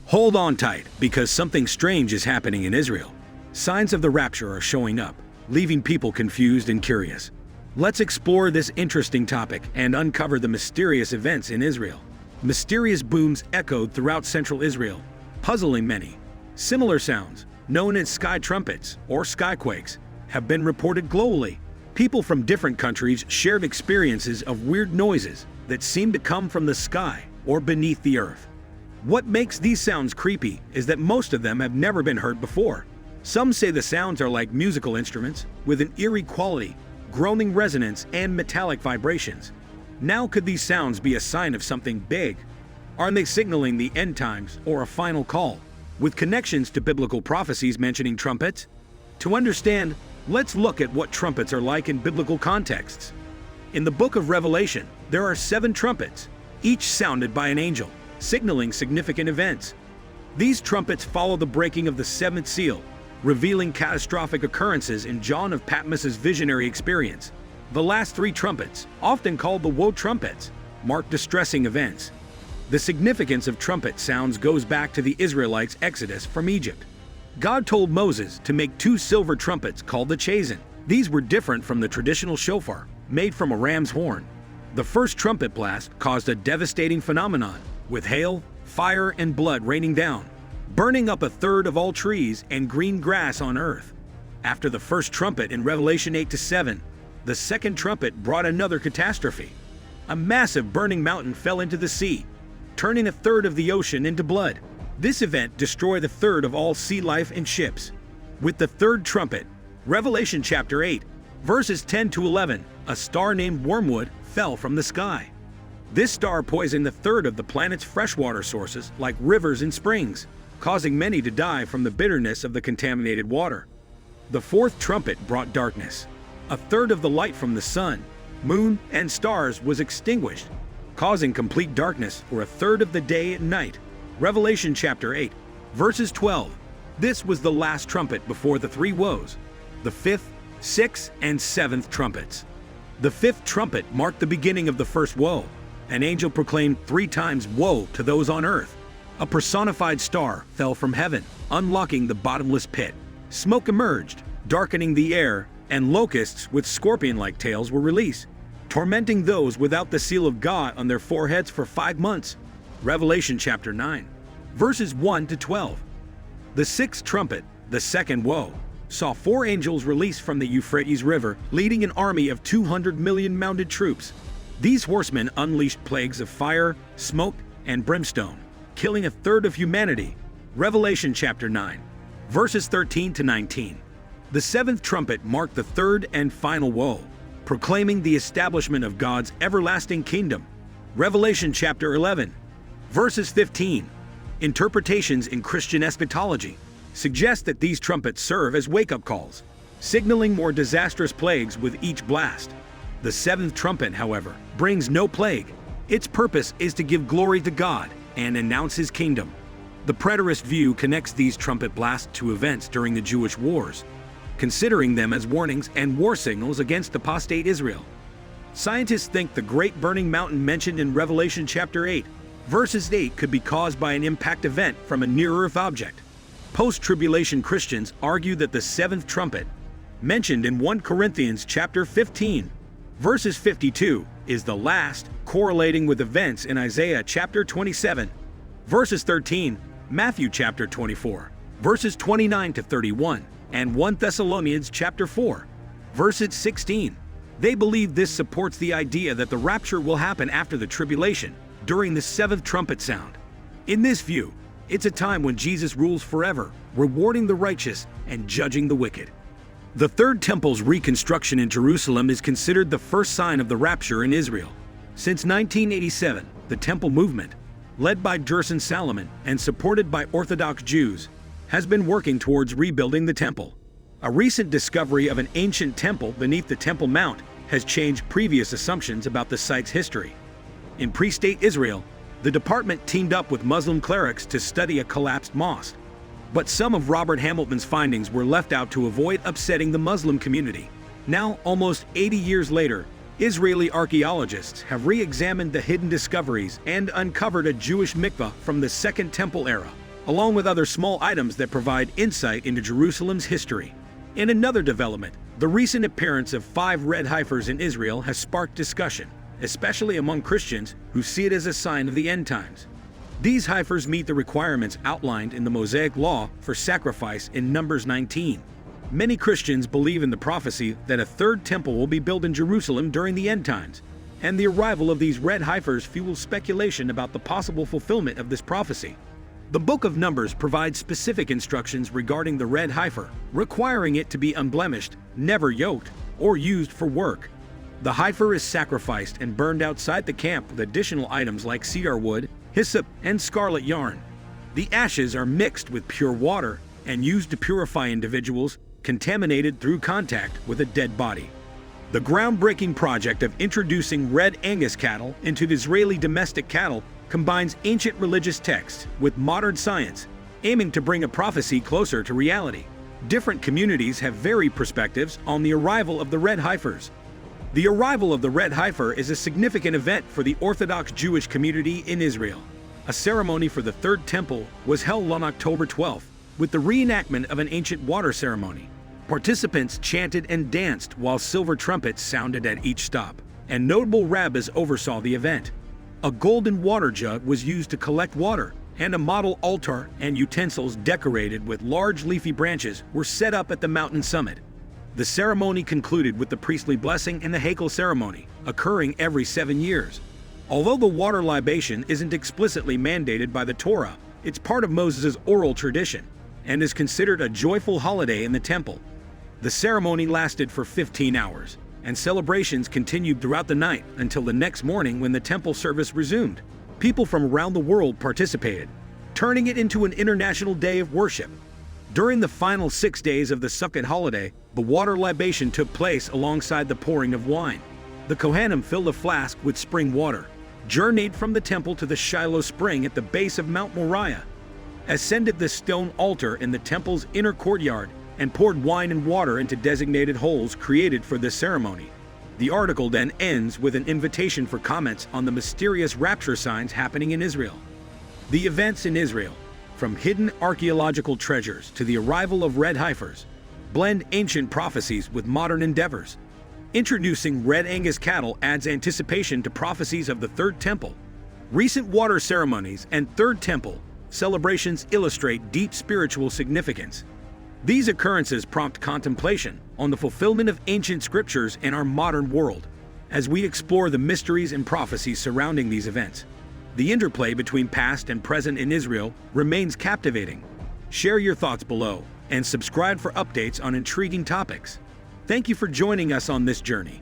Hold on tight, because something strange is happening in Israel. Signs of the rapture are showing up, leaving people confused and curious. Let's explore this interesting topic and uncover the mysterious events in Israel. Mysterious booms echoed throughout central Israel, puzzling many. Similar sounds, known as Sky Trumpets or Sky Quakes, have been reported globally. People from different countries shared experiences of weird noises that seem to come from the sky or beneath the earth. What makes these sounds creepy is that most of them have never been heard before. Some say the sounds are like musical instruments, with an eerie quality, groaning resonance, and metallic vibrations. Now, could these sounds be a sign of something big? Are they signaling the end times or a final call, with connections to biblical prophecies mentioning trumpets? To understand, let's look at what trumpets are like in biblical contexts. In the book of Revelation, there are 7 trumpets, each sounded by an angel, signaling significant events. These trumpets follow the breaking of the 7th seal, revealing catastrophic occurrences in John of Patmos' visionary experience. The last 3 trumpets, often called the woe trumpets, mark distressing events. The significance of trumpet sounds goes back to the Israelites' exodus from Egypt. God told Moses to make 2 silver trumpets called the chazen. These were different from the traditional shofar, made from a ram's horn. The first trumpet blast caused a devastating phenomenon, with hail, fire, and blood raining down, burning up 1/3 of all trees and green grass on earth. After the first trumpet in Revelation 8-7, the second trumpet brought another catastrophe. A massive burning mountain fell into the sea, turning 1/3 of the ocean into blood. This event destroyed 1/3 of all sea life and ships. With the third trumpet, Revelation chapter 8, verses 10-11, a star named Wormwood fell from the sky. This star poisoned 1/3 of the planet's freshwater sources, like rivers and springs, causing many to die from the bitterness of the contaminated water. The fourth trumpet brought darkness. 1/3 of the light from the sun, moon, and stars was extinguished, causing complete darkness for 1/3 of the day and night. Revelation chapter 8, verses 12. This was the last trumpet before the 3 woes, the 5th, 6th, and 7th trumpets. The 5th trumpet marked the beginning of the first woe. An angel proclaimed 3 times woe to those on earth. A personified star fell from heaven, unlocking the bottomless pit. Smoke emerged, darkening the air, and locusts with scorpion-like tails were released, tormenting those without the seal of God on their foreheads for 5 months. Revelation chapter 9, verses 1-12. The 6th trumpet, the second woe, saw 4 angels released from the Euphrates River, leading an army of 200 million mounted troops. These horsemen unleashed plagues of fire, smoke, and brimstone, killing 1/3 of humanity. Revelation chapter 9, verses 13-19. The 7th trumpet marked the 3rd and final woe, proclaiming the establishment of God's everlasting kingdom. Revelation chapter 11, verses 15. Interpretations in Christian eschatology suggest that these trumpets serve as wake-up calls, signaling more disastrous plagues with each blast. The 7th trumpet, however, brings no plague. Its purpose is to give glory to God and announce His kingdom. The preterist view connects these trumpet blasts to events during the Jewish wars, considering them as warnings and war signals against apostate Israel. Scientists think the Great Burning Mountain mentioned in Revelation chapter 8, verses 8 could be caused by an impact event from a near-Earth object. Post-tribulation Christians argue that the 7th trumpet, mentioned in 1 Corinthians chapter 15, verses 52, is the last, correlating with events in Isaiah chapter 27, verses 13, Matthew chapter 24, verses 29-31, and 1 Thessalonians chapter 4, verses 16. They believe this supports the idea that the rapture will happen after the tribulation, during the 7th trumpet sound. In this view, it's a time when Jesus rules forever, rewarding the righteous and judging the wicked. The Third Temple's reconstruction in Jerusalem is considered the first sign of the rapture in Israel. Since 1987, the Temple movement, led by Gerson Salomon and supported by Orthodox Jews, has been working towards rebuilding the temple. A recent discovery of an ancient temple beneath the Temple Mount has changed previous assumptions about the site's history. In pre-state Israel, the department teamed up with Muslim clerics to study a collapsed mosque. But some of Robert Hamilton's findings were left out to avoid upsetting the Muslim community. Now, almost 80 years later, Israeli archaeologists have re-examined the hidden discoveries and uncovered a Jewish mikveh from the Second Temple era, along with other small items that provide insight into Jerusalem's history. In another development, the recent appearance of 5 red heifers in Israel has sparked discussion, especially among Christians who see it as a sign of the end times. These heifers meet the requirements outlined in the Mosaic Law for sacrifice in Numbers 19. Many Christians believe in the prophecy that a third temple will be built in Jerusalem during the end times, and the arrival of these red heifers fuels speculation about the possible fulfillment of this prophecy. The Book of Numbers provides specific instructions regarding the red heifer, requiring it to be unblemished, never yoked, or used for work. The heifer is sacrificed and burned outside the camp with additional items like cedar wood, hyssop, and scarlet yarn. The ashes are mixed with pure water and used to purify individuals contaminated through contact with a dead body. The groundbreaking project of introducing red Angus cattle into the Israeli domestic cattle combines ancient religious texts with modern science, aiming to bring a prophecy closer to reality. Different communities have varied perspectives on the arrival of the red heifers. The arrival of the red heifer is a significant event for the Orthodox Jewish community in Israel. A ceremony for the Third Temple was held on October 12th, with the reenactment of an ancient water ceremony. Participants chanted and danced while silver trumpets sounded at each stop, and notable rabbis oversaw the event. A golden water jug was used to collect water, and a model altar and utensils decorated with large leafy branches were set up at the mountain summit. The ceremony concluded with the priestly blessing and the Hakel ceremony, occurring every 7 years. Although the water libation isn't explicitly mandated by the Torah, it's part of Moses' oral tradition and is considered a joyful holiday in the temple. The ceremony lasted for 15 hours, and celebrations continued throughout the night until the next morning when the temple service resumed. People from around the world participated, turning it into an international day of worship. During the final 6 days of the Sukkot holiday, the water libation took place alongside the pouring of wine. The Kohanim filled a flask with spring water, journeyed from the temple to the Shiloh spring at the base of Mount Moriah, ascended the stone altar in the temple's inner courtyard, and poured wine and water into designated holes created for this ceremony. The article then ends with an invitation for comments on the mysterious rapture signs happening in Israel. The events in Israel, from hidden archaeological treasures to the arrival of red heifers, blend ancient prophecies with modern endeavors. Introducing red Angus cattle adds anticipation to prophecies of the Third Temple. Recent water ceremonies and Third Temple celebrations illustrate deep spiritual significance. These occurrences prompt contemplation on the fulfillment of ancient scriptures in our modern world. As we explore the mysteries and prophecies surrounding these events, the interplay between past and present in Israel remains captivating. Share your thoughts below and subscribe for updates on intriguing topics. Thank you for joining us on this journey.